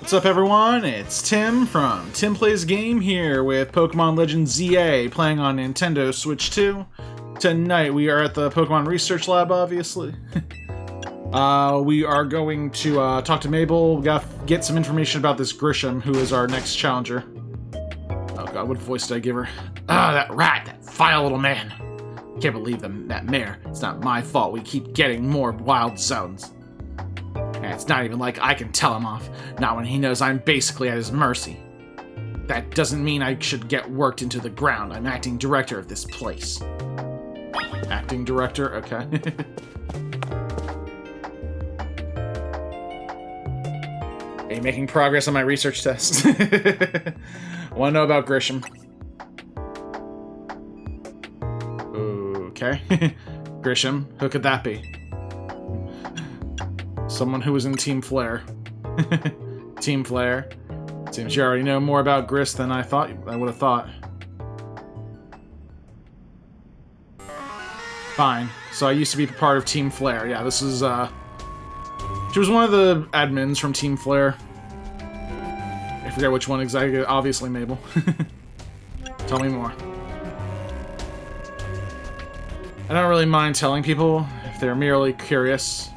What's up, everyone? It's Tim from TimPlaysAGame here with Pokémon Legends ZA playing on Nintendo Switch 2. Tonight we are at the Pokémon Research Lab, obviously. We are going to talk to Mabel. We gotta get some information about this Grisham, who is our next challenger. Oh god, what voice did I give her? Ah, that rat! That vile little man! Can't believe that mare. It's not my fault we keep getting more wild zones. And it's not even like I can tell him off, not when he knows I'm basically at his mercy. That doesn't mean I should get worked into the ground. I'm acting director of this place. Acting director? Okay. Hey, making progress on my research test. I want to know about Grisham. Okay. Grisham, who could that be? Someone who was in Team Flare. Team Flare. Seems you already know more about Gris than I would have thought. Fine. So I used to be part of Team Flare. Yeah, this is, she was one of the admins from Team Flare. I forget which one exactly. Obviously Mabel. Tell me more. I don't really mind telling people if they're merely curious.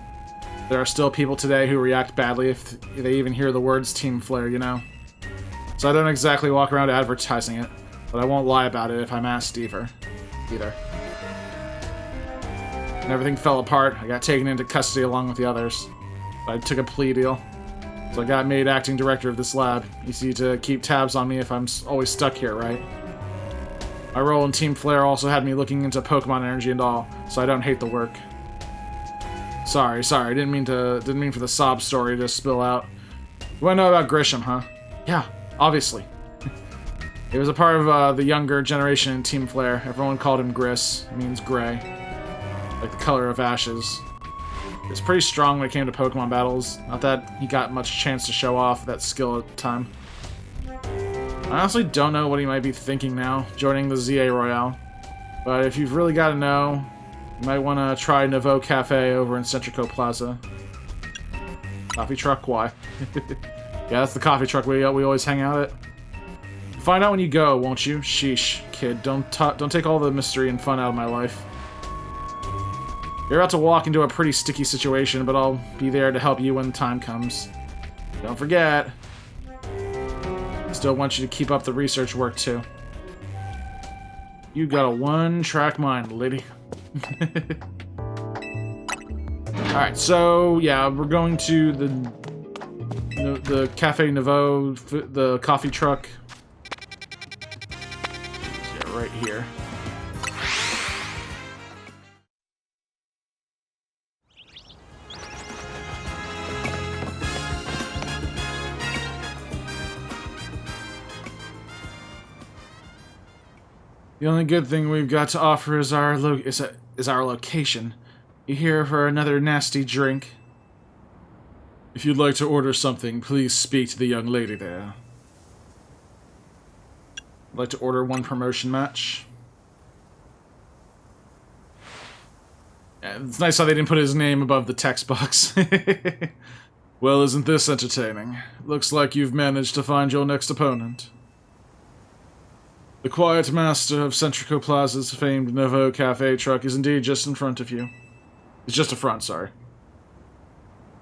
There are still people today who react badly if they even hear the words Team Flare, you know? So I don't exactly walk around advertising it, but I won't lie about it if I'm asked either. And everything fell apart. I got taken into custody along with the others. But I took a plea deal. So I got made acting director of this lab. Easy to keep tabs on me if I'm always stuck here, right? My role in Team Flare also had me looking into Pokemon energy and all, so I don't hate the work. Sorry, I didn't mean for the sob story to spill out. You wanna know about Grisham, huh? Yeah, obviously. He was a part of the younger generation in Team Flare. Everyone called him Gris. It means gray. Like the color of ashes. He was pretty strong when it came to Pokemon battles. Not that he got much chance to show off that skill at the time. I honestly don't know what he might be thinking now, joining the ZA Royale. But if you've really got to know, you might want to try Nouveau Cafe over in Centrico Plaza. Coffee truck? Why? Yeah, that's the coffee truck we always hang out at. Find out when you go, won't you? Sheesh, kid. Don't take all the mystery and fun out of my life. You're about to walk into a pretty sticky situation, but I'll be there to help you when the time comes. Don't forget. Still want you to keep up the research work, too. You got a one-track mind, lady. Alright, so, yeah, we're going to the Cafe Nouveau, the coffee truck. Yeah, right here. The only good thing we've got to offer is our location. You here for another nasty drink? If you'd like to order something, please speak to the young lady there. I'd like to order one promotion match. Yeah, it's nice how they didn't put his name above the text box. Well, isn't this entertaining? Looks like you've managed to find your next opponent. The quiet master of Centrico Plaza's famed Nouveau Cafe truck is indeed just in front of you. It's just a front, sorry.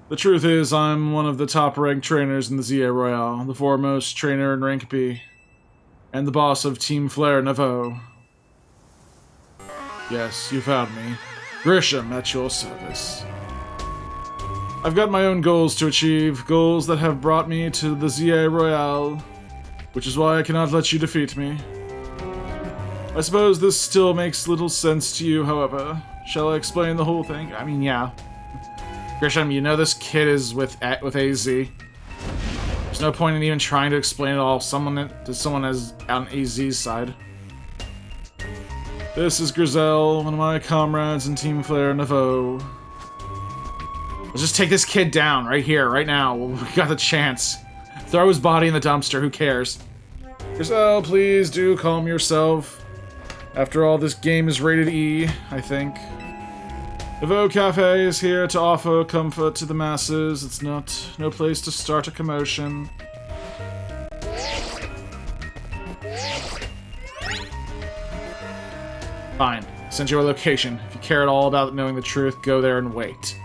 The truth is, I'm one of the top-ranked trainers in the ZA Royale, the foremost trainer in Rank B, and the boss of Team Flare Nouveau. Yes, you found me. Grisham at your service. I've got my own goals to achieve, goals that have brought me to the ZA Royale, which is why I cannot let you defeat me. I suppose this still makes little sense to you, however. Shall I explain the whole thing? I mean, yeah. Grisham, you know this kid is with AZ. There's no point in even trying to explain it all to someone as on AZ's side. This is Grizel, one of my comrades in Team Flare Nouveau. Let's just take this kid down right here, right now. We got the chance. Throw his body in the dumpster, who cares? Grizel, please do calm yourself. After all, this game is rated E, I think. Evo Cafe is here to offer comfort to the masses. It's no place to start a commotion. Fine. Send you a location. If you care at all about knowing the truth, go there and wait.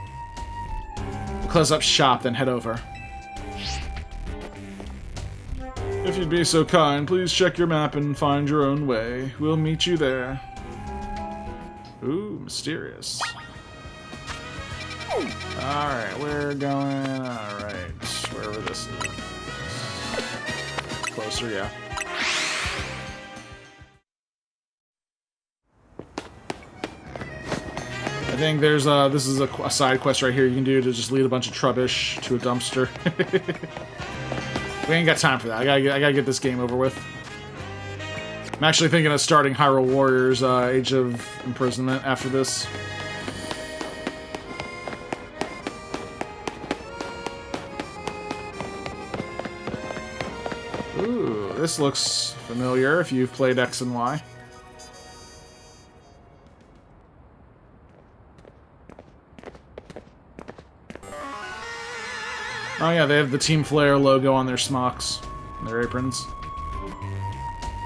We'll close up shop, then head over. If you'd be so kind, please check your map and find your own way. We'll meet you there. Ooh, mysterious. Alright, we're going... Alright, wherever this is. Closer, yeah. I think there's this is a side quest right here you can do to just lead a bunch of trubbish to a dumpster. We ain't got time for that. I gotta get this game over with. I'm actually thinking of starting Hyrule Warriors Age of Imprisonment after this. Ooh, this looks familiar if you've played X and Y. Oh yeah, they have the Team Flare logo on their smocks, their aprons.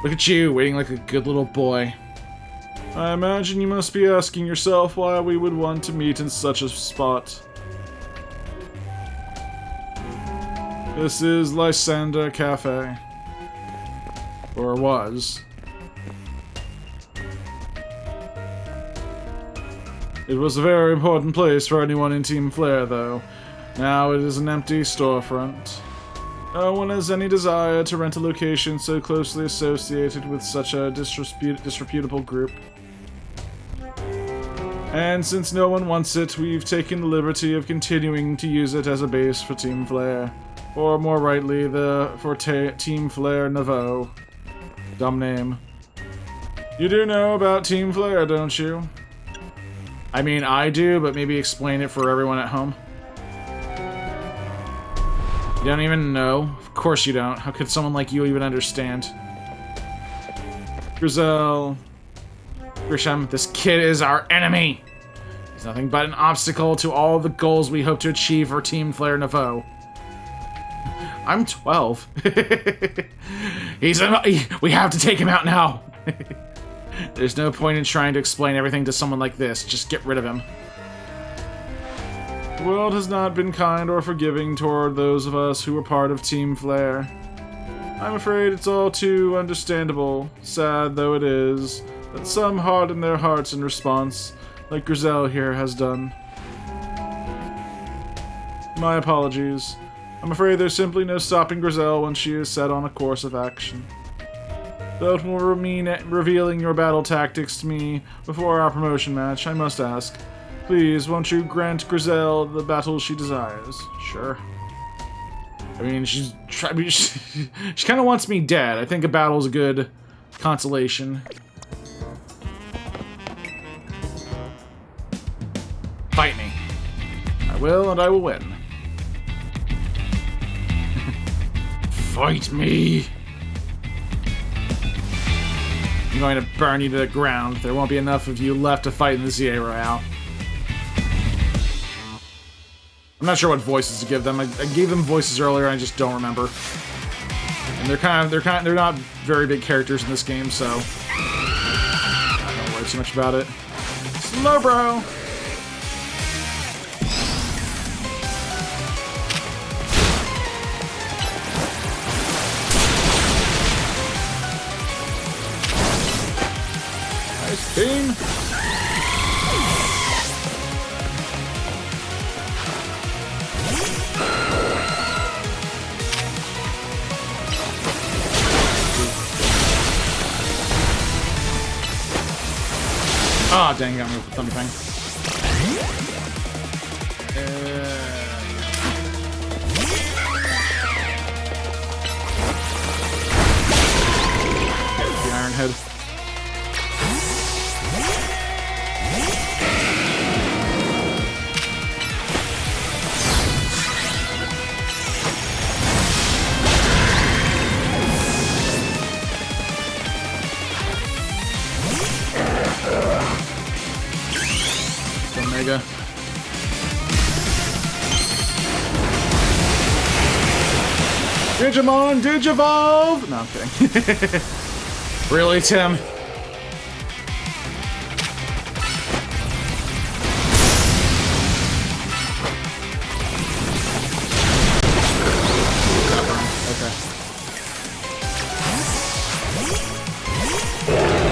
Look at you, waiting like a good little boy. I imagine you must be asking yourself why we would want to meet in such a spot. This is Lysander Cafe. Or was. It was a very important place for anyone in Team Flare, though. Now it is an empty storefront. No one has any desire to rent a location so closely associated with such a disreputable group. And since no one wants it, we've taken the liberty of continuing to use it as a base for Team Flare. Or more rightly, Team Flare Nouveau. Dumb name. You do know about Team Flare, don't you? I mean, I do, but maybe explain it for everyone at home. You don't even know? Of course you don't. How could someone like you even understand? Grisham, this kid is our enemy! He's nothing but an obstacle to all the goals we hope to achieve for Team Flare Nouveau. I'm 12. We have to take him out now! There's no point in trying to explain everything to someone like this. Just get rid of him. The world has not been kind or forgiving toward those of us who were part of Team Flare. I'm afraid it's all too understandable, sad though it is, that some harden their hearts in response, like Grizel here has done. My apologies. I'm afraid there's simply no stopping Grizel once she is set on a course of action. Though it will mean revealing your battle tactics to me before our promotion match, I must ask, please, won't you grant Grizel the battle she desires? Sure. I mean, she kind of wants me dead. I think a battle's a good consolation. Fight me. I will, and I will win. Fight me! I'm going to burn you to the ground. There won't be enough of you left to fight in the ZA Royale. I'm not sure what voices to give them. I gave them voices earlier, and I just don't remember. And they're not very big characters in this game, so I don't worry too much about it. Slow, bro. Nice beam. Ah, oh, dang, got me with the thunder thing. The Iron Head. Mega. Digimon, Digivolve! No, I'm kidding. Really, Tim? Okay.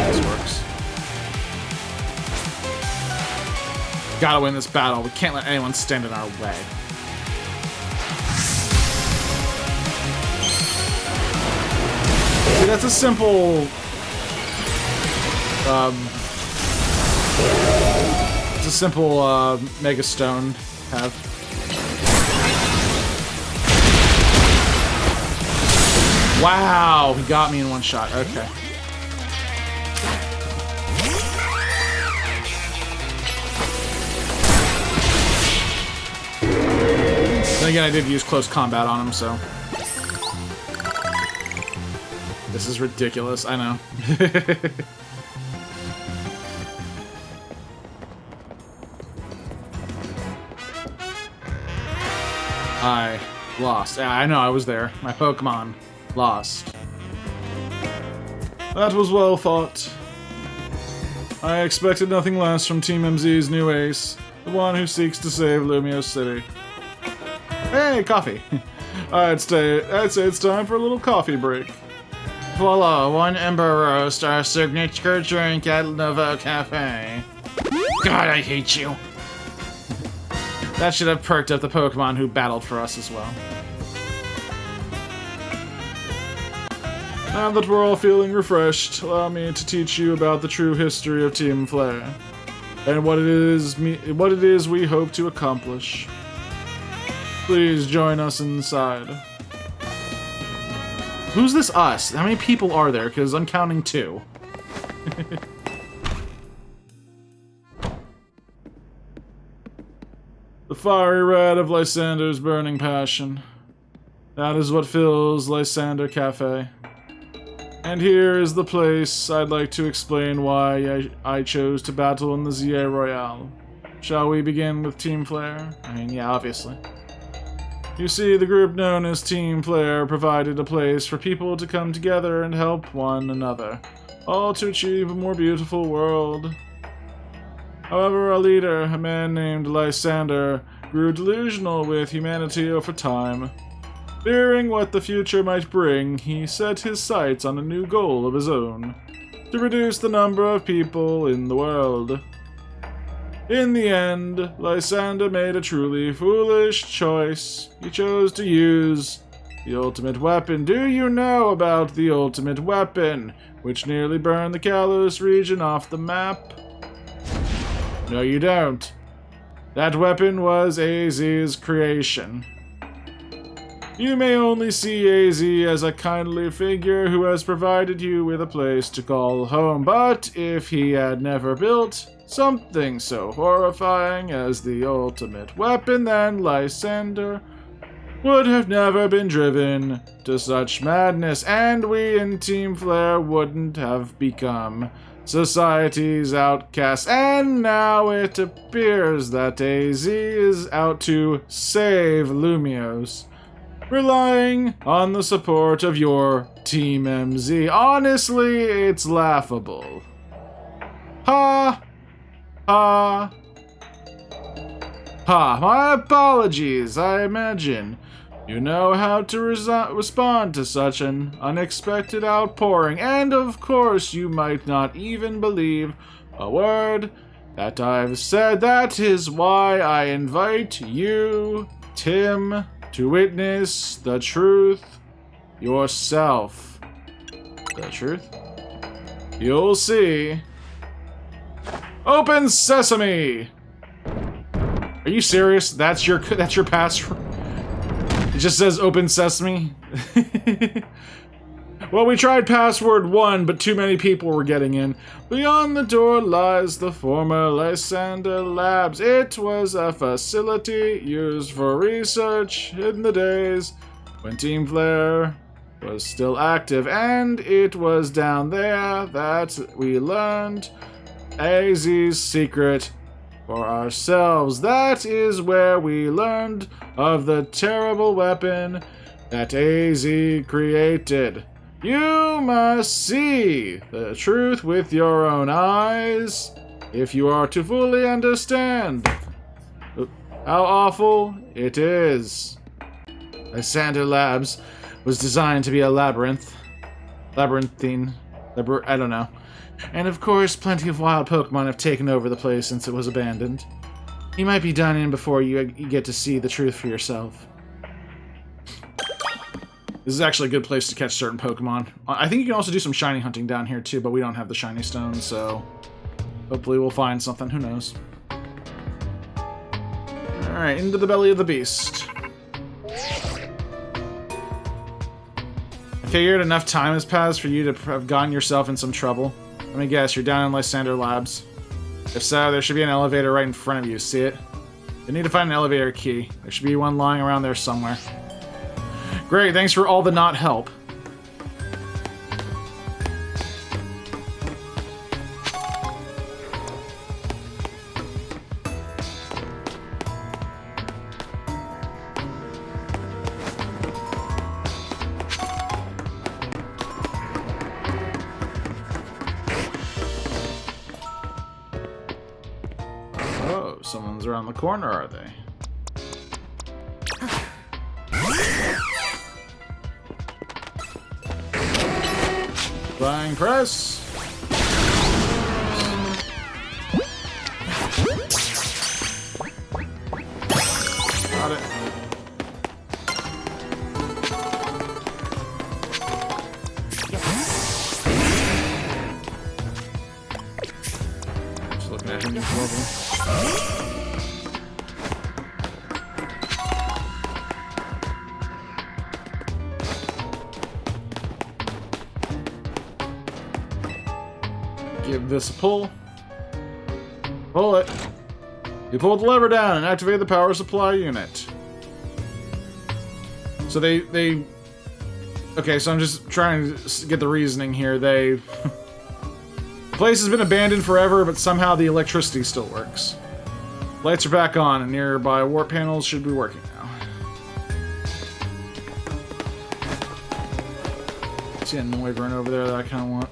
This works. Gotta win this battle. We can't let anyone stand in our way. See, that's a simple... it's a simple, Mega Stone have. Wow, he got me in one shot. Okay. Then again, I did use close combat on him, so... This is ridiculous, I know. I lost. Yeah, I know, I was there. My Pokemon lost. That was well fought. I expected nothing less from Team MZ's new ace, the one who seeks to save Lumiose City. Hey, coffee! I'd say it's time for a little coffee break. Voila, one Ember Roast, our signature drink at Novo Cafe. God, I hate you. That should have perked up the Pokemon who battled for us as well. Now that we're all feeling refreshed, allow me to teach you about the true history of Team Flare, and what it is we hope to accomplish. Please join us inside. Who's this us? How many people are there? Because I'm counting 2. The fiery red of Lysander's burning passion. That is what fills Lysander Cafe. And here is the place I'd like to explain why I chose to battle in the ZA Royale. Shall we begin with Team Flare? I mean, yeah, obviously. You see, the group known as Team Flare provided a place for people to come together and help one another, all to achieve a more beautiful world. However, our leader, a man named Lysander, grew delusional with humanity over time. Fearing what the future might bring, he set his sights on a new goal of his own, to reduce the number of people in the world. In the end, Lysander made a truly foolish choice. He chose to use the ultimate weapon. Do you know about the ultimate weapon, which nearly burned the Kalos region off the map? No, you don't. That weapon was AZ's creation. You may only see AZ as a kindly figure who has provided you with a place to call home, but if he had never built something so horrifying as the ultimate weapon, then Lysander would have never been driven to such madness, and we in Team Flare wouldn't have become society's outcasts. And now it appears that AZ is out to save Lumiose, relying on the support of your Team MZ. Honestly, it's laughable. Ha! Ha! Ha! My apologies, I imagine you know how to respond to such an unexpected outpouring, and of course you might not even believe a word that I've said. That is why I invite you, Tim, to witness the truth yourself. The truth? You'll see. Open sesame! Are you serious? That's your password? It just says open sesame? Well, we tried password 1, but too many people were getting in. Beyond the door lies the former Lysander Labs. It was a facility used for research in the days when Team Flare was still active, and it was down there that we learned AZ's secret For ourselves, that is where we learned of the terrible weapon that AZ created. You must see the truth with your own eyes if you are to fully understand how awful it is. Lysander Labs was designed to be a labyrinthine, I don't know. And of course, plenty of wild Pokemon have taken over the place since it was abandoned. You might be done in before you get to see the truth for yourself. This is actually a good place to catch certain Pokemon. I think you can also do some shiny hunting down here too, but we don't have the shiny stone, so hopefully we'll find something. Who knows? Alright, into the belly of the beast. I figured enough time has passed for you to have gotten yourself in some trouble. Let me guess, you're down in Lysander Labs. If so, there should be an elevator right in front of you. See it? You need to find an elevator key. There should be one lying around there somewhere. Great, thanks for all the not help. Oh, someone's around the corner, are they? Flying press. Got it. Just looking at him level. Give this a pull. Pull it. You pull the lever down and activate the power supply unit. So they... Okay, so I'm just trying to get the reasoning here. The place has been abandoned forever, but somehow the electricity still works. Lights are back on, and nearby warp panels should be working now. See a Noivern over there that I kind of want.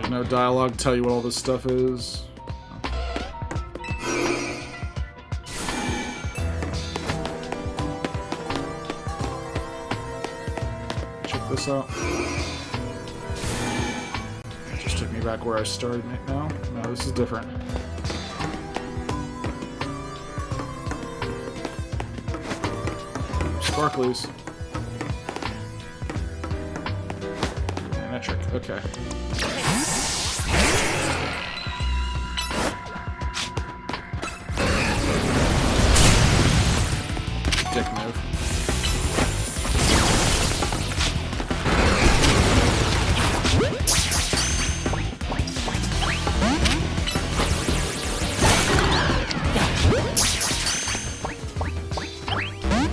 No dialogue to tell you what all this stuff is. Check this out. It just took me back where I started right now. No, this is different. Sparklies. Metric, okay. Dick move.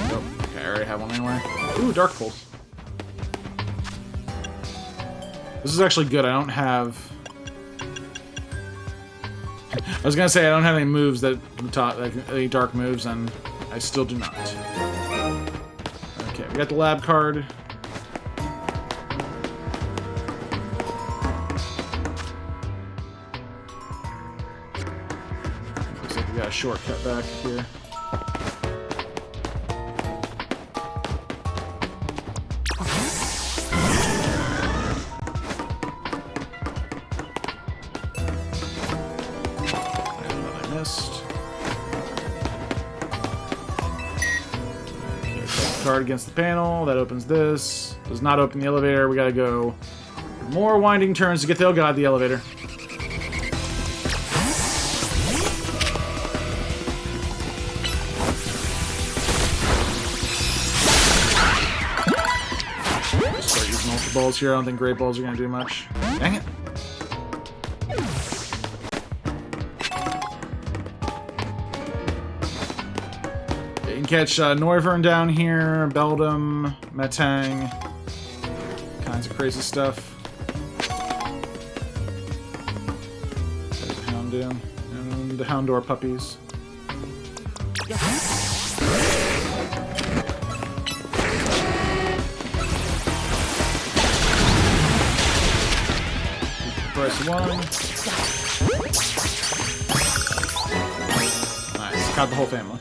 Nope. Okay, I already have one anyway. Ooh, Dark Pulse. This is actually good. I don't have... I was gonna say I don't have any moves that any dark moves, and I still do not. Okay, we got the lab card. Looks like we got a shortcut back here. Card against the panel. That opens this. Does not open the elevator. We gotta go more winding turns to get the... Oh god, the elevator. Start using ultra balls here. I don't think great balls are gonna do much. Dang it. can catch Noivern down here, Beldum, Metang, kinds of crazy stuff. There's the Houndoom and the Houndour puppies. Price one. Nice, caught the whole family.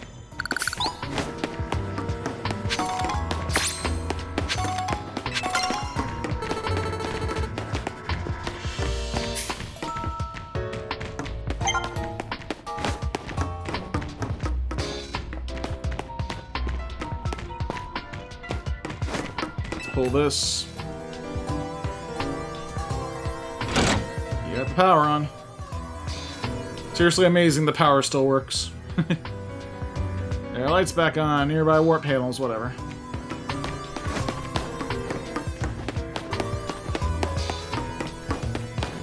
Let's pull this. Got the power on. Seriously amazing the power still works. There, lights back on, nearby warp panels, whatever.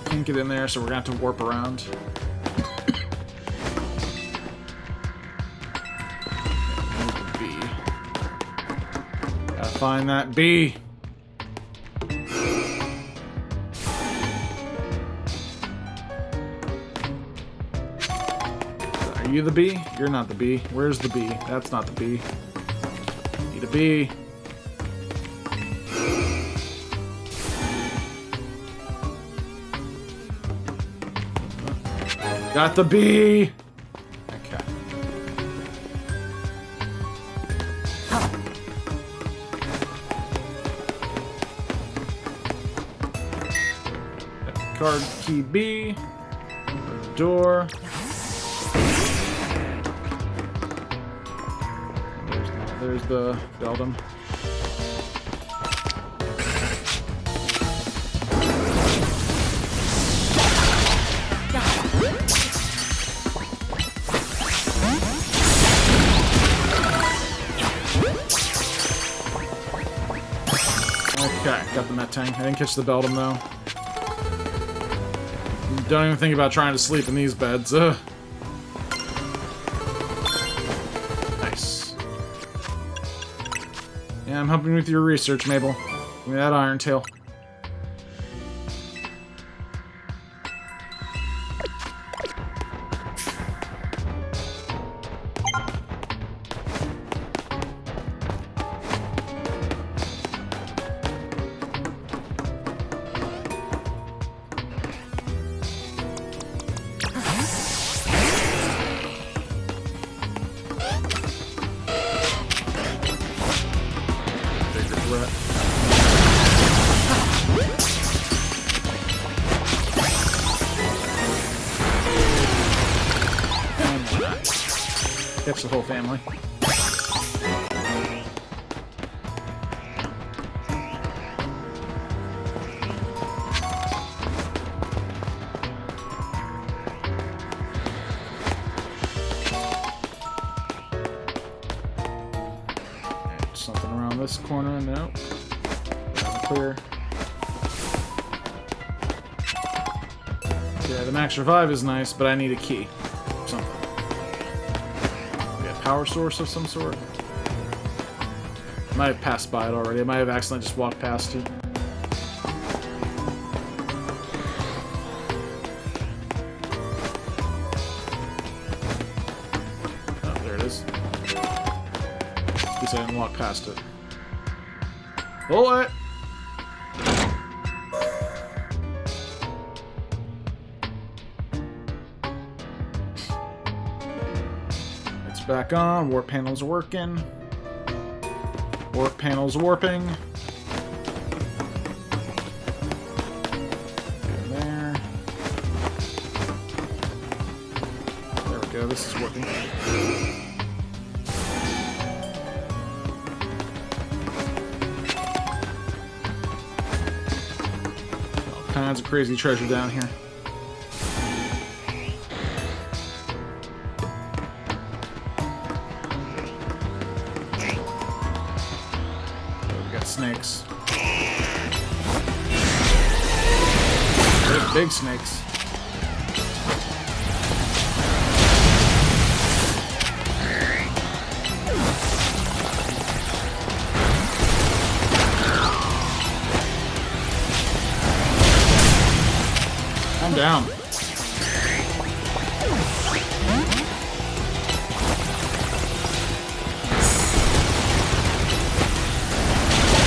Can't get in there, so we're gonna have to warp around. B. Gotta find that B. Are you the bee? You're not the bee. Where's the bee? That's not the bee. Need a bee. Got the bee! Okay. Card key B. Door. There's the Beldum. Okay, got the Metang. I didn't catch the Beldum though. Don't even think about trying to sleep in these beds. Ugh. Yeah, I'm helping with your research, Mabel. Give me that Iron Tail. Catch the whole family. Something around this corner, no. Clear. Yeah, the max revive is nice, but I need a key. Something. Power source of some sort. I might have passed by it already. I might have accidentally just walked past it. Oh, there it is. At least I didn't walk past it. Bullet! Back on. Warp panels are working. Warp panels warping. Get in there. There we go. This is working. All kinds of crazy treasure down here. Snakes. Big snakes. Calm down.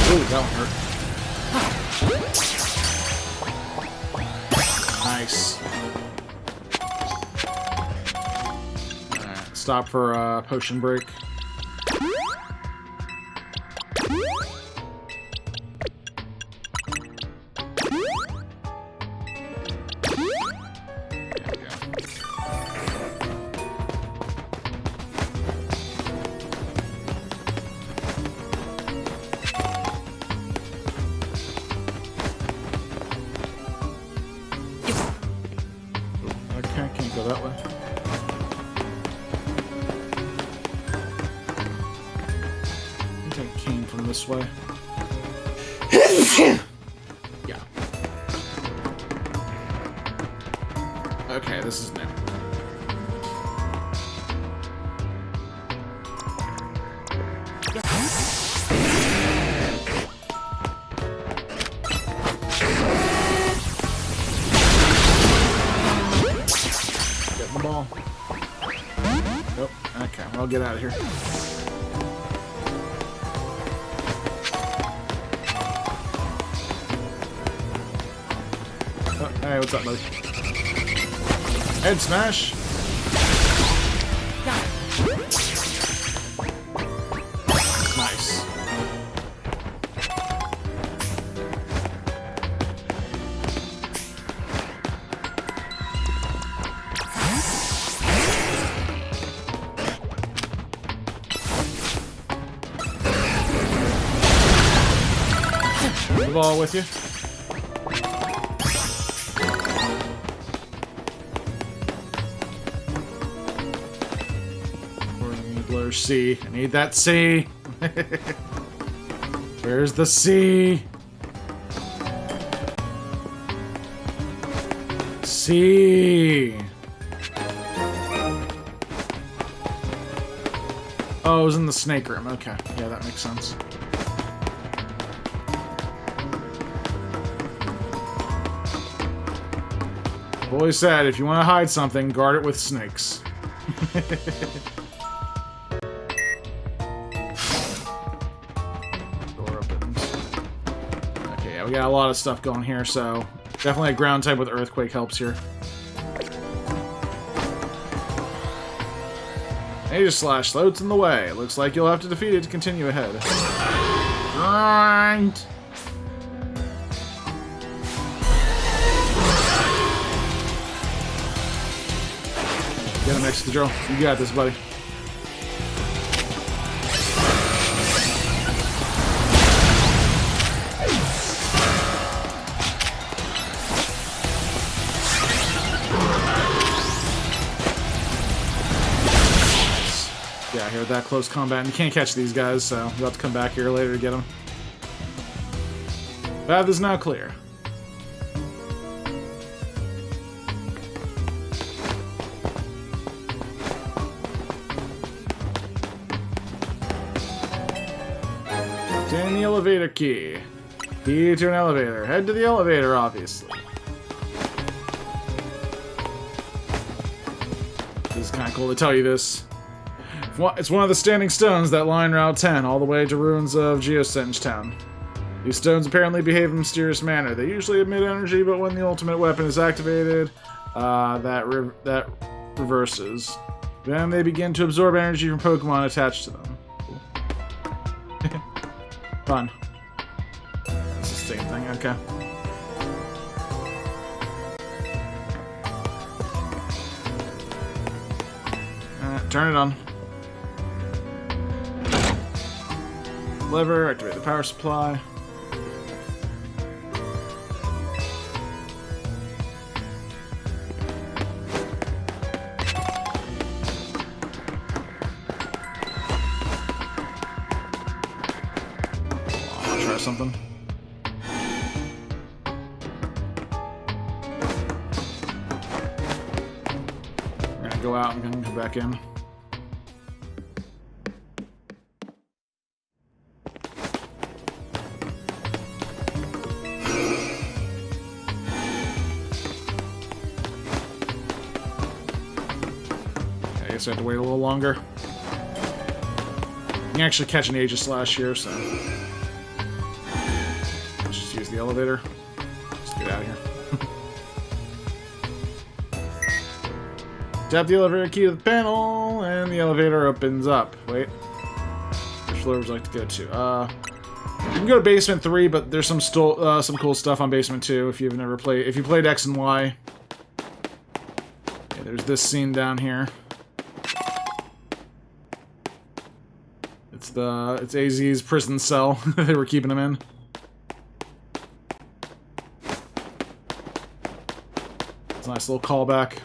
Ooh, that one hurt. Nice. Alright, stop for a potion break. Can't go that way. I think I came from this way. Yeah. Okay, this is new. Ball. Nope. Okay, I'll get out of here. Oh, hey, what's up, buddy? Head smash. Nice. Ball with you. C. I need that C. Where's the C? C. Oh, it was in the snake room. Okay. Yeah, that makes sense. Always said, if you want to hide something, guard it with snakes. Door opens. Okay, yeah, we got a lot of stuff going here, so definitely a ground type with earthquake helps here. Aegis floats in the way. Looks like you'll have to defeat it to continue ahead. Grind! Get him next to the drill. You got this, buddy. Yeah, here with that close combat, and you can't catch these guys, so you'll have to come back here later to get them. Path is now clear. Obtain the elevator key. Key to an elevator. Head to the elevator, obviously. This is kind of cool to tell you this. It's one of the standing stones that line Route 10 all the way to ruins of Geosenge Town. These stones apparently behave in a mysterious manner. They usually emit energy, but when the ultimate weapon is activated, that reverses. Then they begin to absorb energy from Pokemon attached to them. Cool. Fun. It's the same thing, okay. Turn it on. Lever, activate the power supply. I'll try something. I'm gonna go out and come back in. guess I have to wait a little longer. You can actually catch an Aegislash here, so... Let's just use the elevator. Let's get out of here. Tap the elevator key to the panel, and the elevator opens up. Wait. Which floor would you like to go to? You can go to basement 3, but there's some cool stuff on basement 2 if you've never played. If you played X and Y. Okay, there's this scene down here. It's AZ's prison cell they were keeping him in. It's a nice little callback.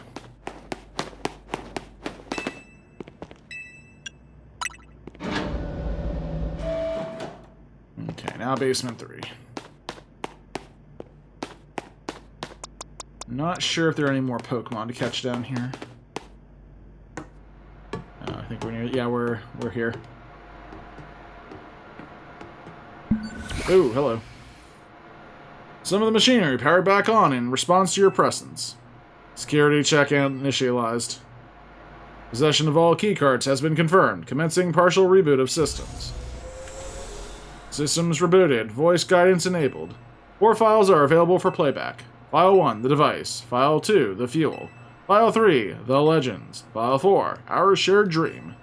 Okay, now basement 3. Not sure if there are any more Pokemon to catch down here. I think we're near. Yeah, we're here. Ooh, hello. Some of the machinery powered back on in response to your presence. Security check initialized. Possession of all keycards has been confirmed. Commencing partial reboot of systems. Systems rebooted. Voice guidance enabled. 4 files are available for playback. File 1, the device. File 2, the fuel. File 3, the legends. File 4, our shared dream.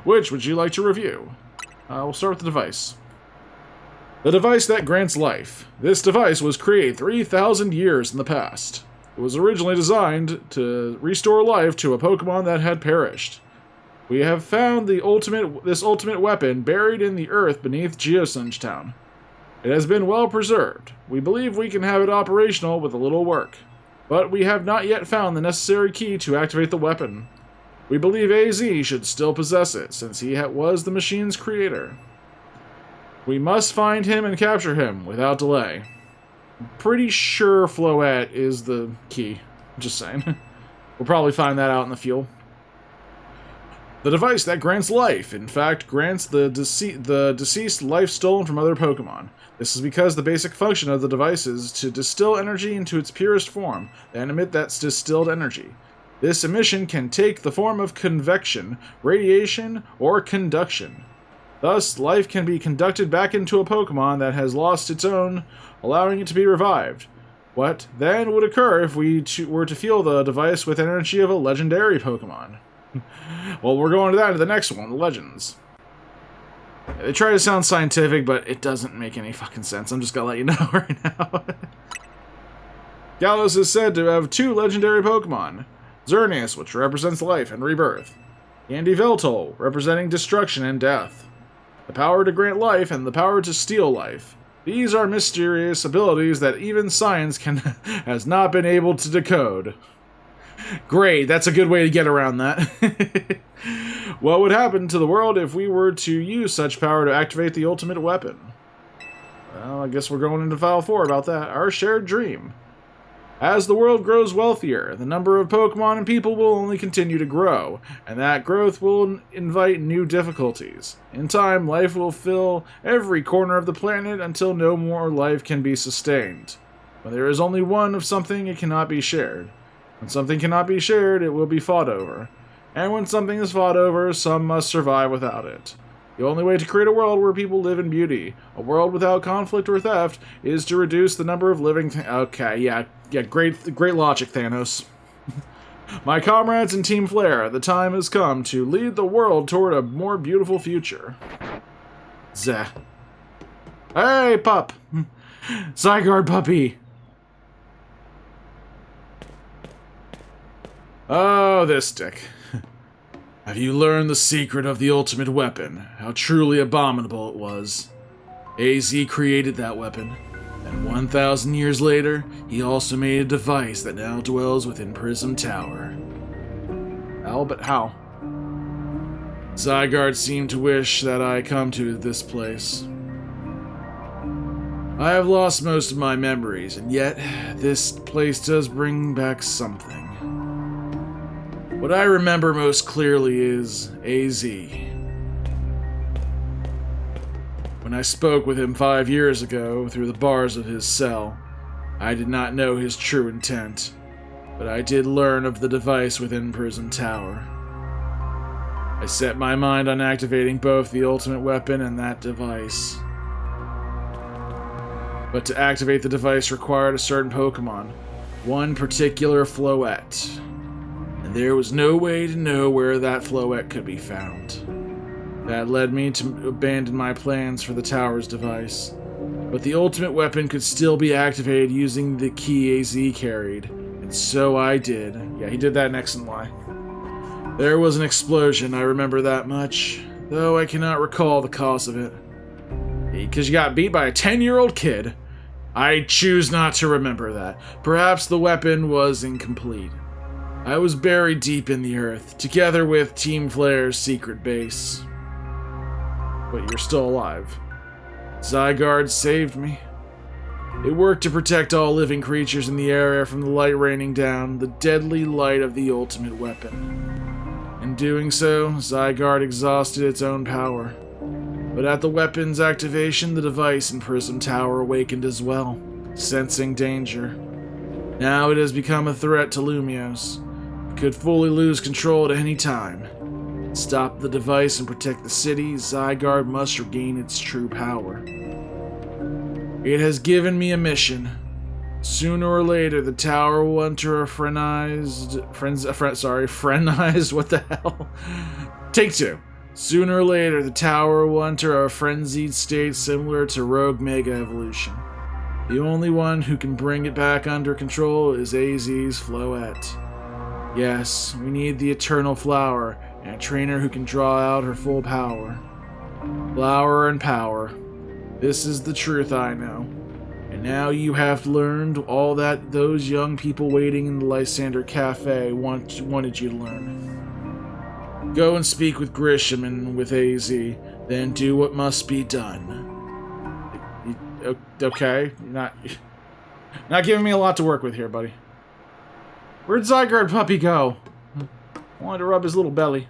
Which would you like to review? We'll start with the device. The device that grants life. This device was created 3,000 years in the past. It was originally designed to restore life to a Pokemon that had perished. We have found this ultimate weapon buried in the earth beneath Geosunge Town. It has been well preserved. We believe we can have it operational with a little work. But we have not yet found the necessary key to activate the weapon. We believe AZ should still possess it, since he was the machine's creator. We must find him and capture him without delay. I'm pretty sure Floette is the key. Just saying. We'll probably find that out in the fuel. The device that grants life, in fact, grants the deceased life stolen from other Pokemon. This is because the basic function of the device is to distill energy into its purest form, and emit that distilled energy. This emission can take the form of convection, radiation, or conduction. Thus, life can be conducted back into a Pokemon that has lost its own, allowing it to be revived. What then would occur if we were to fuel the device with energy of a legendary Pokemon? Well, we're going to that in the next one, the Legends. They try to sound scientific, but it doesn't make any fucking sense. I'm just gonna let you know right now. Galos is said to have 2 legendary Pokemon. Xerneas, which represents life and rebirth. And Yveltal, representing destruction and death. The power to grant life and the power to steal life. These are mysterious abilities that even science has not been able to decode. Great, that's a good way to get around that. What would happen to the world if we were to use such power to activate the ultimate weapon? Well, I guess we're going into File 4 about that. Our shared dream. As the world grows wealthier, the number of Pokemon and people will only continue to grow, and that growth will invite new difficulties. In time, life will fill every corner of the planet until no more life can be sustained. When there is only one of something, it cannot be shared. When something cannot be shared, it will be fought over. And when something is fought over, some must survive without it. The only way to create a world where people live in beauty, a world without conflict or theft, is to reduce the number of living okay, yeah, great logic, Thanos. My comrades in Team Flare, the time has come to lead the world toward a more beautiful future. Zah. Hey, pup! Zygarde puppy! Oh, this dick. Have you learned the secret of the ultimate weapon? How truly abominable it was. AZ created that weapon, and 1,000 years later, he also made a device that now dwells within Prism Tower. How? But how? Zygarde seemed to wish that I come to this place. I have lost most of my memories, and yet this place does bring back something. What I remember most clearly is AZ. When I spoke with him 5 years ago through the bars of his cell, I did not know his true intent, but I did learn of the device within Prism Tower. I set my mind on activating both the ultimate weapon and that device. But to activate the device required a certain Pokemon, one particular Floette. And there was no way to know where that Floette could be found. That led me to abandon my plans for the tower's device. But the ultimate weapon could still be activated using the key AZ carried, and so I did. Yeah, he did that in X and Y. There was an explosion, I remember that much, though I cannot recall the cause of it. Because you got beat by a 10-year-old kid. I choose not to remember that. Perhaps the weapon was incomplete. I was buried deep in the earth, together with Team Flare's secret base. But you're still alive. Zygarde saved me. It worked to protect all living creatures in the area from the light raining down, the deadly light of the ultimate weapon. In doing so, Zygarde exhausted its own power. But at the weapon's activation, the device in Prism Tower awakened as well, sensing danger. Now it has become a threat to Lumiose. It could fully lose control at any time. To stop the device and protect the city, Zygarde must regain its true power. It has given me a mission. Sooner or later, the tower will enter a frenized, what the hell? Take two. Sooner or later, the tower will enter a frenzied state similar to Rogue Mega Evolution. The only one who can bring it back under control is AZ's Floette. Yes, we need the Eternal Flower, and a trainer who can draw out her full power. Flower and power. This is the truth I know. And now you have learned all that those young people waiting in the Lysander Cafe wanted you to learn. Go and speak with Grisham and with AZ, then do what must be done. Okay, not giving me a lot to work with here, buddy. Where'd Zygarde puppy go? I wanted to rub his little belly.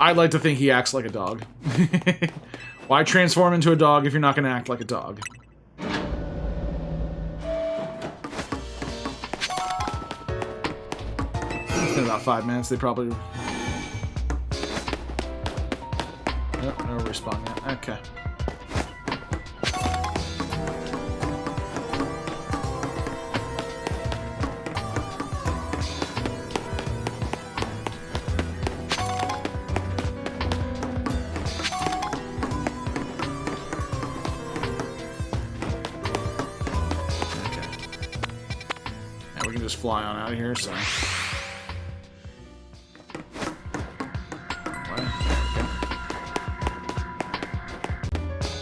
I'd like to think he acts like a dog. Why transform into a dog if you're not going to act like a dog? It's been about 5 minutes. They probably... Nope, no respawn yet. Okay. Fly on out of here, so...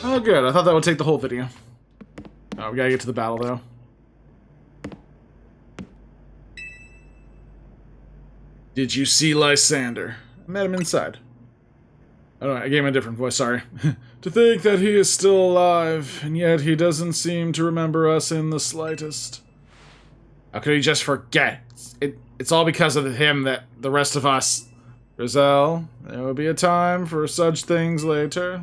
Oh, good. I thought that would take the whole video. Oh, we gotta get to the battle, though. Did you see Lysander? I met him inside. Oh, I gave him a different voice, sorry. To think that he is still alive, and yet he doesn't seem to remember us in the slightest. How could he just forget? It's all because of him that the rest of us... Rizal, there will be a time for such things later.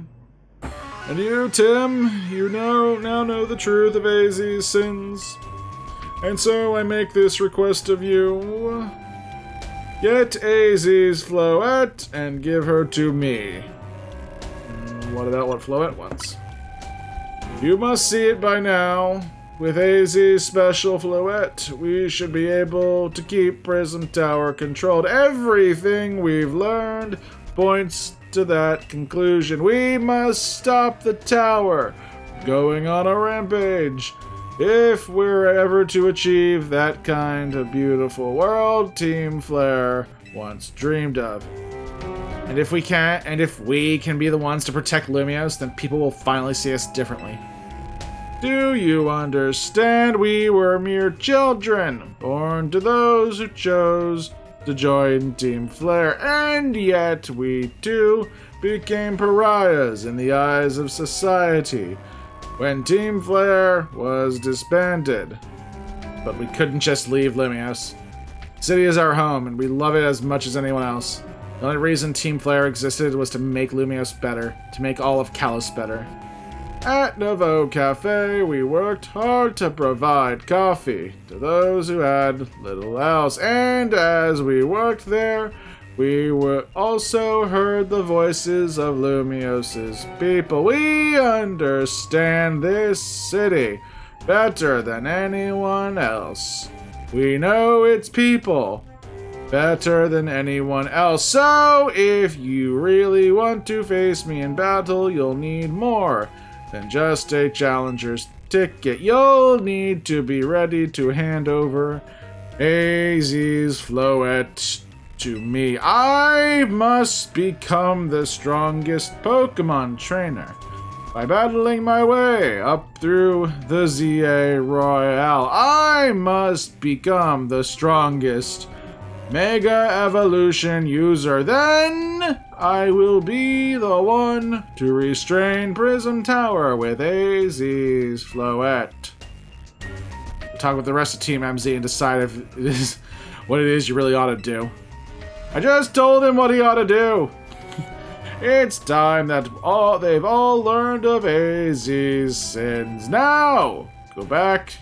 And you, Tim, you now know the truth of AZ's sins. And so I make this request of you. Get AZ's Floette and give her to me. What about what Floette wants? You must see it by now. With AZ's special Floette, we should be able to keep Prism Tower controlled. Everything we've learned points to that conclusion. We must stop the tower going on a rampage if we're ever to achieve that kind of beautiful world Team Flare once dreamed of. And if we can be the ones to protect Lumiose, then people will finally see us differently. Do you understand? We were mere children, born to those who chose to join Team Flare, and yet we too became pariahs in the eyes of society when Team Flare was disbanded. But we couldn't just leave Lumiose. The city is our home, and we love it as much as anyone else. The only reason Team Flare existed was to make Lumiose better, to make all of Kalos better. At Nouveau Cafe, we worked hard to provide coffee to those who had little else. And as we worked there, we also heard the voices of Lumiose's people. We understand this city better than anyone else. We know its people better than anyone else. So if you really want to face me in battle, you'll need more than just a challenger's ticket. You'll need to be ready to hand over AZ's Floette to me. I must become the strongest Pokemon trainer by battling my way up through the ZA Royale. I must become the strongest Mega Evolution user. Then I will be the one to restrain Prism Tower with AZ's Floette. Talk with the rest of Team MZ and decide if it is what it is you really ought to do. I just told him what he ought to do. It's time that they've all learned of AZ's sins. Now, go back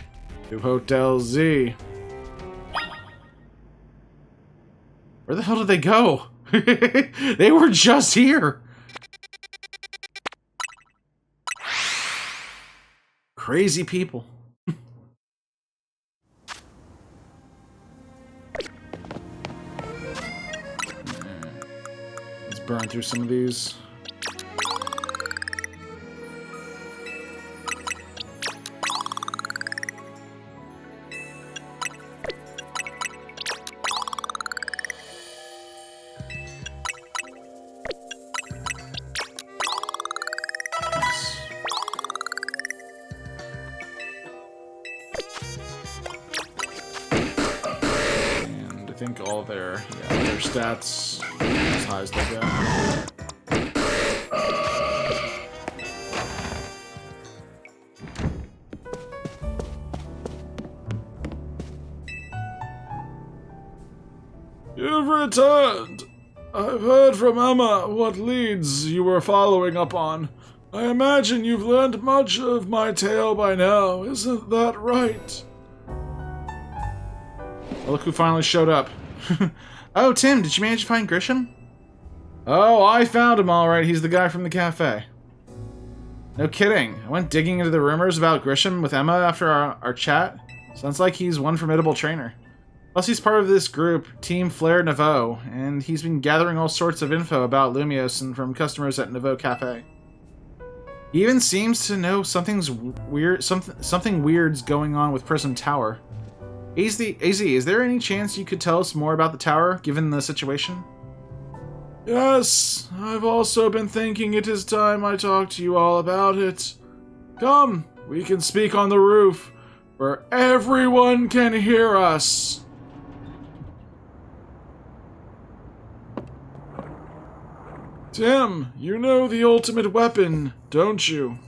to Hotel Z. Where the hell did they go? They were just here. Crazy people. Let's burn through some of these. I think all their stats as high as they go. You've returned. I've heard from Emma what leads you were following up on. I imagine you've learned much of my tale by now, isn't that right? Oh, look who finally showed up. Oh, Tim, did you manage to find Grisham? Oh, I found him all right. He's the guy from the cafe. No kidding. I went digging into the rumors about Grisham with Emma after our chat. Sounds like he's one formidable trainer. Plus, he's part of this group, Team Flare Nouveau, and he's been gathering all sorts of info about Lumiose and from customers at Nouveau Cafe. He even seems to know something weird's going on with Prism Tower. AZ, is there any chance you could tell us more about the tower, given the situation? Yes, I've also been thinking it is time I talk to you all about it. Come, we can speak on the roof, where everyone can hear us. Tim, you know the ultimate weapon, don't you?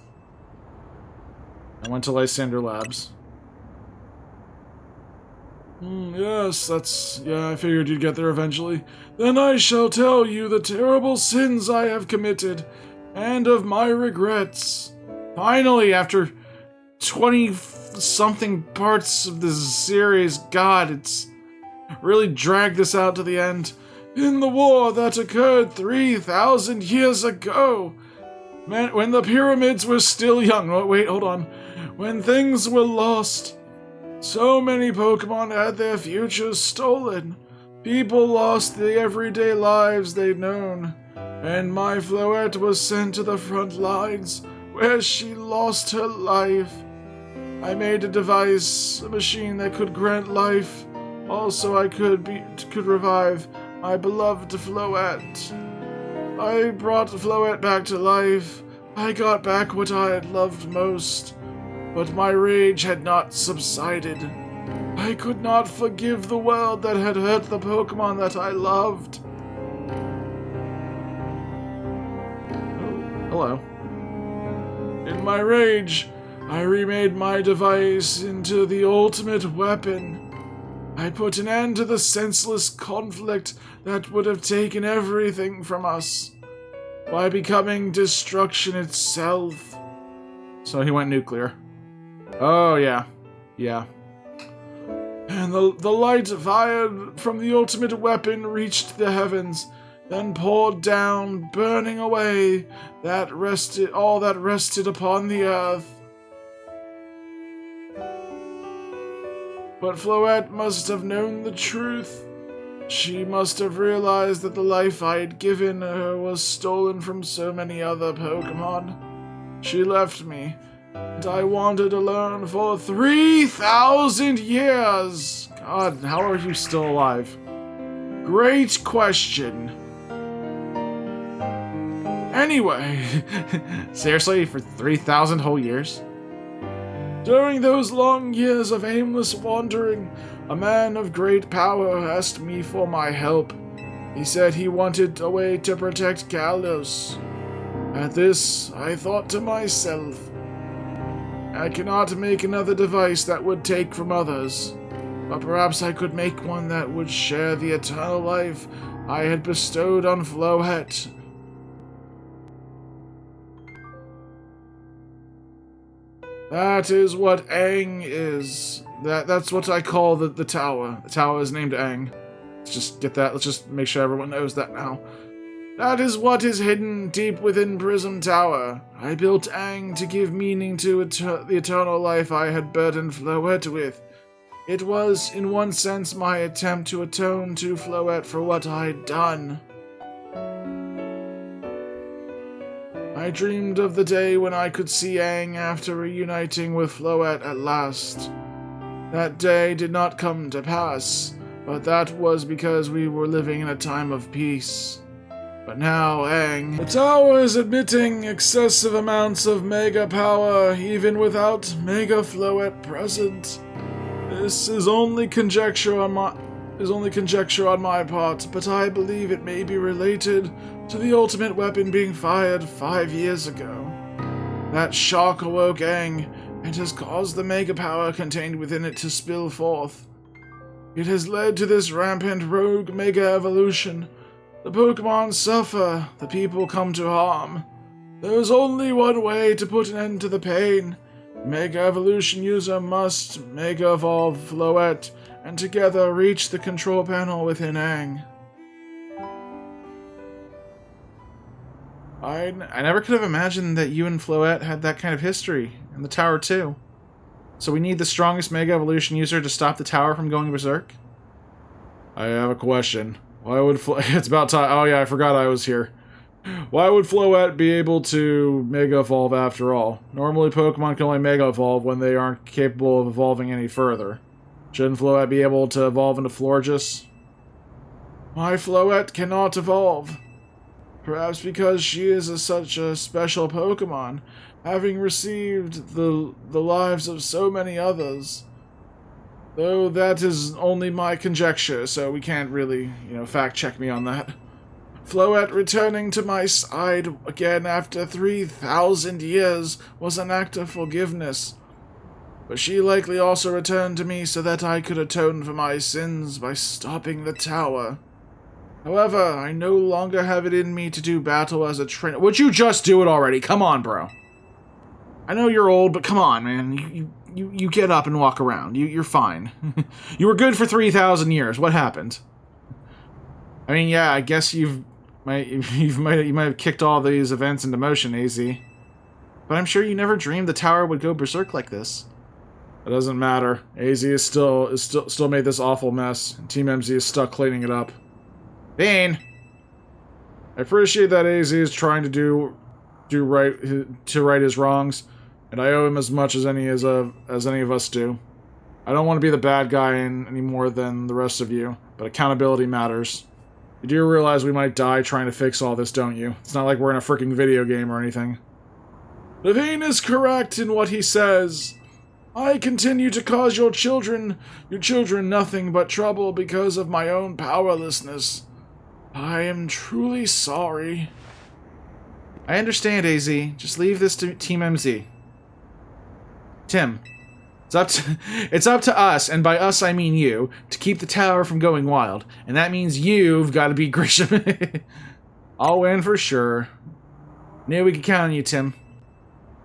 I went to Lysander Labs. Yes, I figured you'd get there eventually. Then I shall tell you the terrible sins I have committed, and of my regrets. Finally, after 20-something parts of this series, God, it's really dragged this out to the end. In the war that occurred 3,000 years ago, when the pyramids were still young. Oh, wait, hold on. When things were lost, so many Pokemon had their futures stolen. People lost the everyday lives they'd known, and my Floette was sent to the front lines, where she lost her life. I made a device, a machine that could grant life. Also, I could revive my beloved Floette. I brought Floette back to life. I got back what I had loved most. But my rage had not subsided. I could not forgive the world that had hurt the Pokemon that I loved. Oh, hello. In my rage, I remade my device into the ultimate weapon. I put an end to the senseless conflict that would have taken everything from us by becoming destruction itself. So he went nuclear. Oh, yeah. Yeah. And the light fired from the ultimate weapon reached the heavens, then poured down, burning away all that rested upon the earth. But Floette must have known the truth. She must have realized that the life I had given her was stolen from so many other Pokémon. She left me, and I wandered alone for 3,000 years! God, how are you still alive? Great question. Anyway, seriously, for 3,000 whole years? During those long years of aimless wandering, a man of great power asked me for my help. He said he wanted a way to protect Kalos. At this, I thought to myself, I cannot make another device that would take from others, but perhaps I could make one that would share the eternal life I had bestowed on Floette. That is what Aang is. That's what I call the tower. The tower is named Aang. Let's just get that. Let's just make sure everyone knows that now. That is what is hidden deep within Prism Tower. I built Aang to give meaning to the eternal life I had burdened Floette with. It was, in one sense, my attempt to atone to Floette for what I'd done. I dreamed of the day when I could see Aang after reuniting with Floette at last. That day did not come to pass, but that was because we were living in a time of peace. But now, Aang, the tower is admitting excessive amounts of mega power even without Mega Floette present. This is only conjecture on my part, but I believe it may be related to the ultimate weapon being fired 5 years ago. That shock awoke Aang, and has caused the mega power contained within it to spill forth. It has led to this rampant rogue mega evolution. The Pokémon suffer, the people come to harm. There is only one way to put an end to the pain. Mega Evolution user must Mega Evolve Floette, and together reach the control panel within Aang. I never could have imagined that you and Floette had that kind of history, and the tower too. So we need the strongest Mega Evolution user to stop the tower from going berserk? I have a question. Why would it's about time. Oh yeah, I forgot I was here. Why would Floette be able to Mega Evolve after all? Normally Pokemon can only Mega Evolve when they aren't capable of evolving any further. Shouldn't Floette be able to evolve into Florges? My Floette cannot evolve. Perhaps because she is such a special Pokemon, having received the lives of so many others. Though that is only my conjecture, so we can't really, fact-check me on that. Floette returning to my side again after 3,000 years was an act of forgiveness. But she likely also returned to me so that I could atone for my sins by stopping the tower. However, I no longer have it in me to do battle as a trainer. Would you just do it already? Come on, bro. I know you're old, but come on, man. You get up and walk around. You're fine. You were good for 3,000 years. What happened? I mean, yeah, I guess you might have kicked all these events into motion, AZ. But I'm sure you never dreamed the tower would go berserk like this. It doesn't matter. AZ is still made this awful mess, and Team MZ is stuck cleaning it up. Bean! I appreciate that AZ is trying to right his wrongs, and I owe him as much as any of us do. I don't want to be the bad guy any more than the rest of you, but accountability matters. You do realize we might die trying to fix all this, don't you? It's not like we're in a freaking video game or anything. Levine is correct in what he says. I continue to cause your children nothing but trouble because of my own powerlessness. I am truly sorry. I understand, AZ. Just leave this to Team MZ. Tim, it's up to us, and by us I mean you, to keep the tower from going wild, and that means you've got to beat Grisham. I'll win for sure. Knew we could count on you, Tim.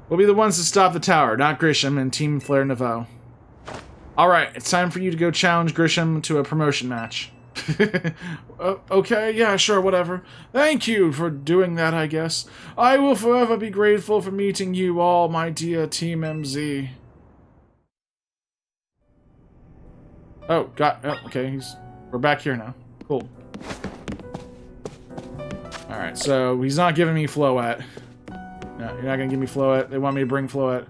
We'll be the ones to stop the tower, not Grisham and Team Flare Nouveau. Alright, it's time for you to go challenge Grisham to a promotion match. Okay, yeah, sure, whatever. Thank you for doing that, I guess. I will forever be grateful for meeting you all, my dear Team MZ. Oh, okay, we're back here now. Cool. Alright, so he's not giving me Floette. No, you're not gonna give me Floette. They want me to bring Floette.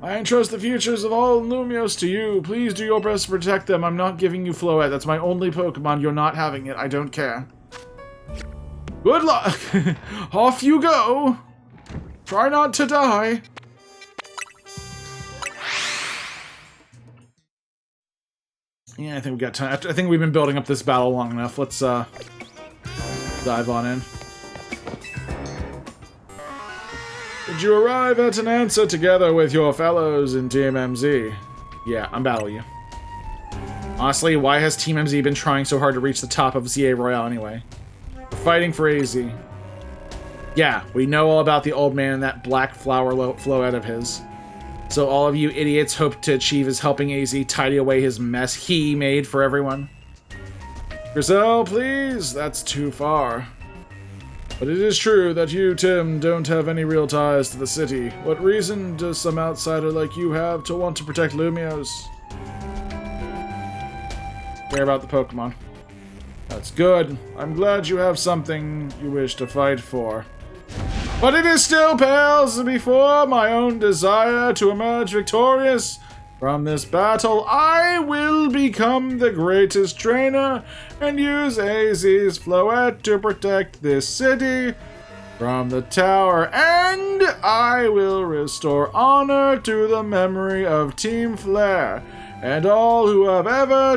I entrust the futures of all Lumiose to you. Please do your best to protect them. I'm not giving you Floette. That's my only Pokemon. You're not having it. I don't care. Good luck. Off you go. Try not to die. Yeah, I think we got time. I think we've been building up this battle long enough. Let's dive on in. Did you arrive at an answer together with your fellows in Team MZ? Yeah, I'm battling you. Honestly, why has Team MZ been trying so hard to reach the top of ZA Royale anyway? We're fighting for AZ. Yeah, we know all about the old man and that black flower Floette of his. So all of you idiots hope to achieve is helping AZ tidy away his mess he made for everyone? Grizel, please, that's too far. But it is true that you, Tim, don't have any real ties to the city. What reason does some outsider like you have to want to protect Lumiose? Care about the Pokemon. That's good. I'm glad you have something you wish to fight for. But it is still pales before my own desire to emerge victorious. From this battle, I will become the greatest trainer and use AZ's Floette to protect this city from the tower, and I will restore honor to the memory of Team Flare and all who have ever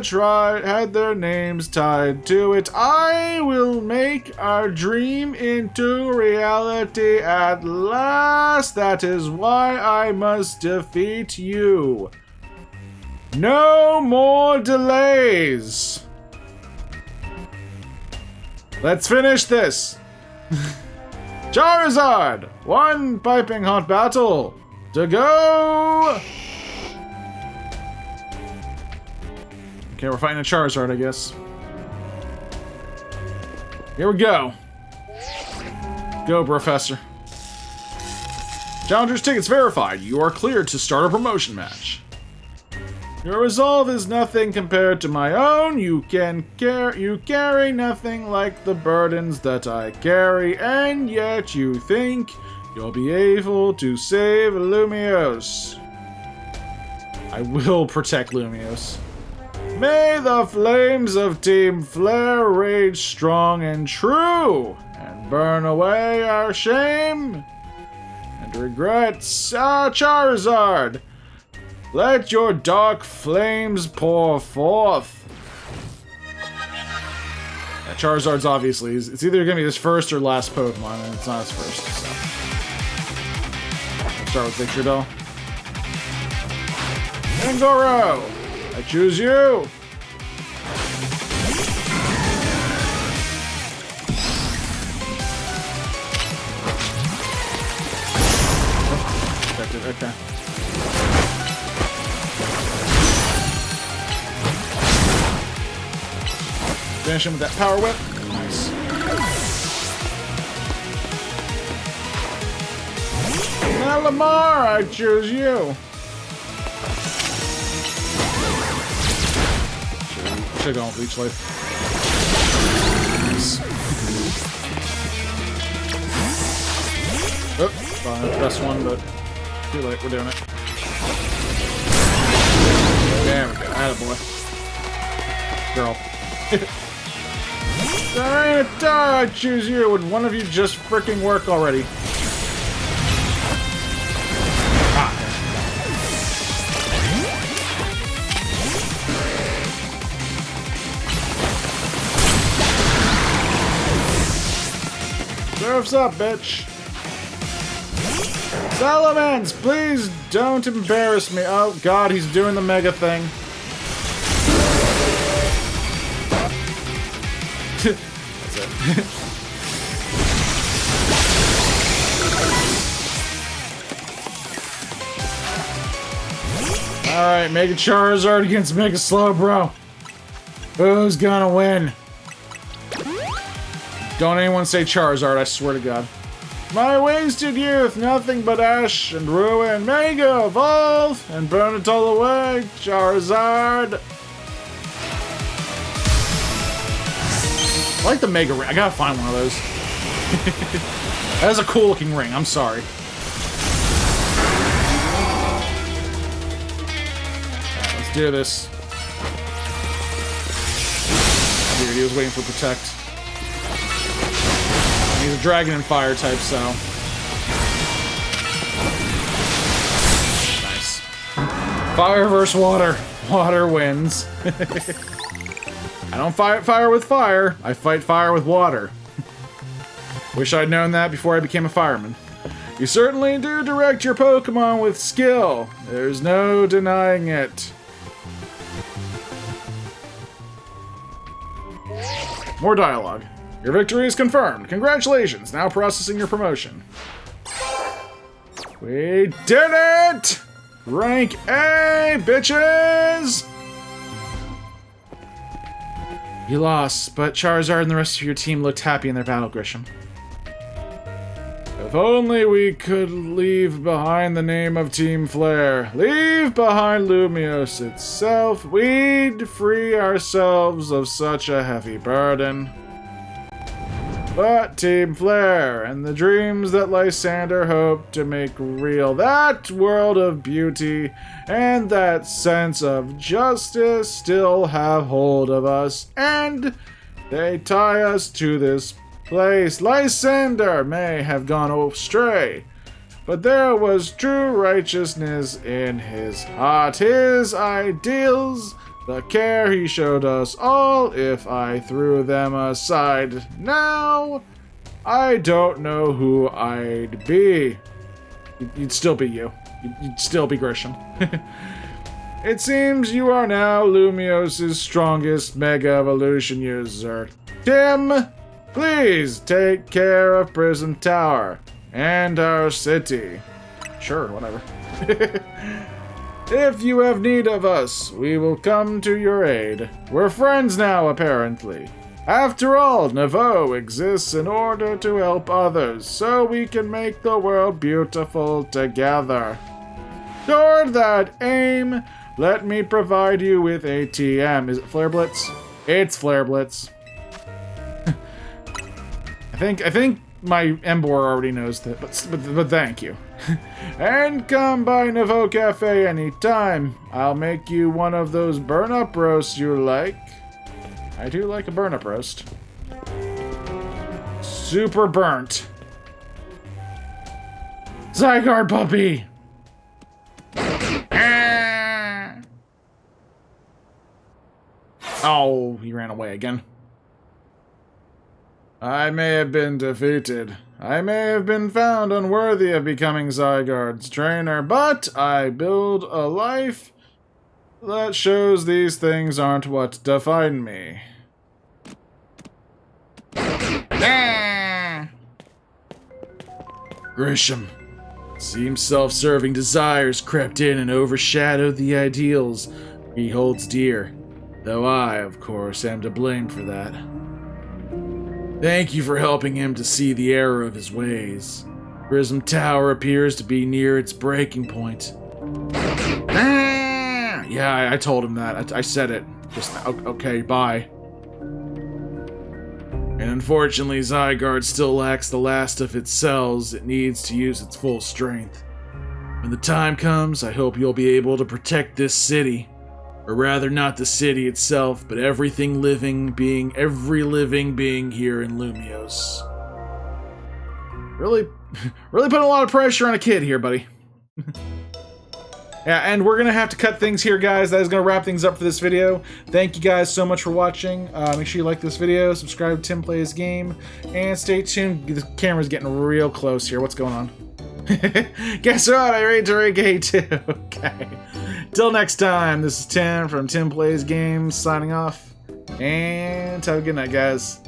had their names tied to it. I will make our dream into reality at last. That is why I must defeat you. No more delays. Let's finish this. Charizard, one piping hot battle to go. Okay, we're fighting a Charizard, I guess. Here we go. Go, Professor. Challenger's tickets verified. You are cleared to start a promotion match. Your resolve is nothing compared to my own. You carry nothing like the burdens that I carry, and yet you think you'll be able to save Lumiose. I will protect Lumiose. May the flames of Team Flare rage strong and true, and burn away our shame and regrets. Ah, Charizard! Let your dark flames pour forth. Yeah, Charizard's obviously, it's either going to be his first or last Pokemon, and it's not his first, so. Let's start with Victory Bell. Angoro! I choose you! Oh, protected, okay. Finish him with that Power Whip. Nice. Now, Lamar, I choose you. Should have gone with Leech Life. Nice. Oh, probably not the best one, but too late. We're doing it. There we go. Attaboy. Girl. I choose you. Would one of you just freaking work already? Ah. Surf's up, bitch. Salamence, please don't embarrass me. Oh god, he's doing the mega thing. That's it. Alright, Mega Charizard against Mega Slowbro. Who's gonna win? Don't anyone say Charizard, I swear to God. My wasted youth, nothing but ash and ruin. Mega Evolve and burn it all away, Charizard. I like the Mega Ring. I gotta find one of those. That is a cool looking ring, I'm sorry. Alright, let's do this. Dude, he was waiting for Protect. He's a Dragon and Fire type, so... Nice. Fire versus water. Water wins. I don't fight fire with fire. I fight fire with water. Wish I'd known that before I became a fireman. You certainly do direct your Pokemon with skill. There's no denying it. More dialogue. Your victory is confirmed. Congratulations. Now processing your promotion. We did it! Rank A, bitches! You lost, but Charizard and the rest of your team looked happy in their battle, Grisham. If only we could leave behind the name of Team Flare. Leave behind Lumiose itself. We'd free ourselves of such a heavy burden. But Team Flare and the dreams that Lysander hoped to make real, that world of beauty and that sense of justice still have hold of us, and they tie us to this place. Lysander may have gone astray, but there was true righteousness in his heart, his ideals, the care he showed us all. If I threw them aside now, I don't know who I'd be. You'd still be you. You'd still be Grisham. It seems you are now Lumiose's strongest Mega Evolution user. Tim, please take care of Prism Tower and our city. Sure, whatever. If you have need of us, we will come to your aid. We're friends now, apparently. After all, Nouveau exists in order to help others, so we can make the world beautiful together. Toward that aim, let me provide you with a TM. Is it Flare Blitz? It's Flare Blitz. I think my Embor already knows that, but thank you. And come by Nouveau Cafe anytime. I'll make you one of those burn-up roasts you like. I do like a burn-up roast. Super burnt. Zygarde puppy! Oh, he ran away again. I may have been defeated. I may have been found unworthy of becoming Zygarde's trainer, but I build a life that shows these things aren't what define me. Grisham. Seems self-serving desires crept in and overshadowed the ideals he holds dear, though I, of course, am to blame for that. Thank you for helping him to see the error of his ways. Prism Tower appears to be near its breaking point. Yeah, I told him that. I said it. Just okay, bye. And unfortunately, Zygarde still lacks the last of its cells it needs to use its full strength. When the time comes, I hope you'll be able to protect this city. Or rather, not the city itself, but every living being here in Lumiose. Really putting a lot of pressure on a kid here, buddy. Yeah, and we're gonna have to cut things here, guys. That is gonna wrap things up for this video. Thank you guys so much for watching. Make sure you like this video, subscribe to TimPlaysAGame, and stay tuned. The camera's getting real close here. What's going on? Guess what? I rate to rank A too. Okay. Till next time, this is Tim from TimPlaysAGame signing off. And have a good night, guys.